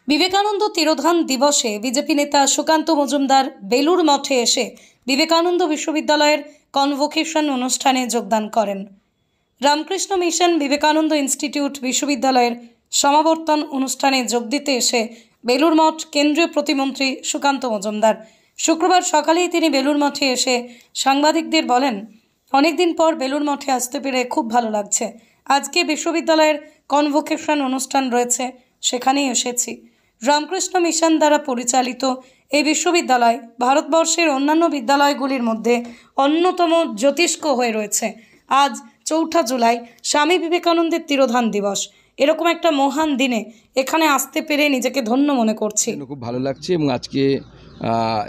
বিবেকানন্দ তিরোধান দিবসে বিজেপি নেতা সুকান্ত মজুমদার বেলুর মঠে এসে বিবেকানন্দ বিশ্ববিদ্যালয়ের কনভোকেশন অনুষ্ঠানে যোগদান করেন। রামকৃষ্ণ মিশন বিবেকানন্দ ইনস্টিটিউট বিশ্ববিদ্যালয়ের সমাবর্তন অনুষ্ঠানে যোগ দিতে এসে বেলুর মঠ কেন্দ্রীয় প্রতিমন্ত্রী সুকান্ত মজুমদার শুক্রবার সকালেই তিনি বেলুর মঠে এসে সাংবাদিকদের বলেন, অনেকদিন পর বেলুর মঠে আসতে পেরে খুব ভালো লাগছে। আজকে বিশ্ববিদ্যালয়ের কনভোকেশন অনুষ্ঠান রয়েছে, সেখানেই এসেছি। রামকৃষ্ণ মিশন দ্বারা পরিচালিত এই বিশ্ববিদ্যালয় ভারতবর্ষের অন্যান্য বিদ্যালয়গুলির মধ্যে অন্যতম জ্যোতিষ্ক হয়ে রয়েছে। আজ ৪ঠা জুলাই স্বামী বিবেকানন্দের তিরোধান দিবস। এরকম একটা মহান দিনে এখানে আসতে পেরে নিজেকে ধন্য মনে করছি। খুব ভালো লাগছে এবং আজকে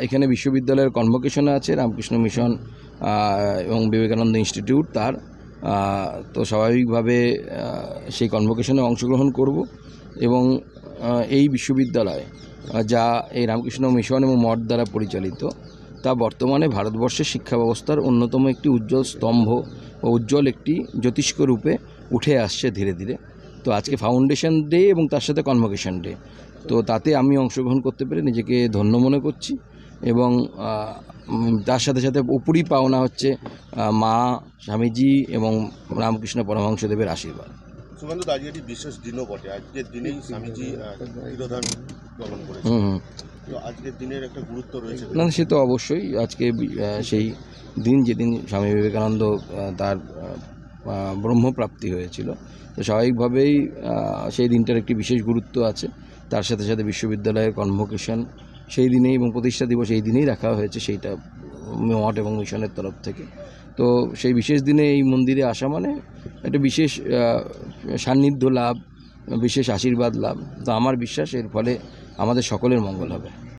এখানে বিশ্ববিদ্যালয়ের কনভোকেশন আছে রামকৃষ্ণ মিশন এবং বিবেকানন্দ ইনস্টিটিউট তার তো স্বাভাবিকভাবে সেই কনভোকেশনে অংশগ্রহণ করব এবং এই বিশ্ববিদ্যালয় যা এই রামকৃষ্ণ মিশন এবং মঠ দ্বারা পরিচালিত তা বর্তমানে ভারতবর্ষের শিক্ষা ব্যবস্থার অন্যতম একটি উজ্জ্বল স্তম্ভ ও উজ্জ্বল একটি জ্যোতিষ্ক রূপে উঠে আসছে ধীরে ধীরে। তো আজকে ফাউন্ডেশন ডে এবং তার সাথে কনভোকেশন ডে, তো তাতে আমি অংশগ্রহণ করতে পেরে নিজেকে ধন্য মনে করছি এবং তার সাথে সাথে উপরই পাওনা হচ্ছে মা, স্বামীজি এবং রামকৃষ্ণ পরমহংসদেবের আশীর্বাদ। সুকান্ত, আজকে একটি বিশেষ দিনও বটে। আজকের দিনেই স্বামীজি তিরোধান গ্রহণ করেছেন। তো আজকের দিনের একটা গুরুত্ব রয়েছে। না, সে তো অবশ্যই। আজকে সেই দিন যেদিন স্বামী বিবেকানন্দ তার ব্রহ্মপ্রাপ্তি হয়েছিল, তো স্বাভাবিকভাবেই সেই দিনটার একটি বিশেষ গুরুত্ব আছে। তার সাথে সাথে বিশ্ববিদ্যালয়ের কনভোকেশন সেই দিনেই এবং প্রতিষ্ঠা দিবস এই দিনেই রাখা হয়েছে, সেইটা মঠ এবং মিশনের তরফ থেকে। তো সেই বিশেষ দিনে এই মন্দিরে আসা মানে একটা বিশেষ সান্নিধ্য লাভ, বিশেষ আশীর্বাদ লাভ। তো আমার বিশ্বাস এর ফলে আমাদের সকলের মঙ্গল হবে।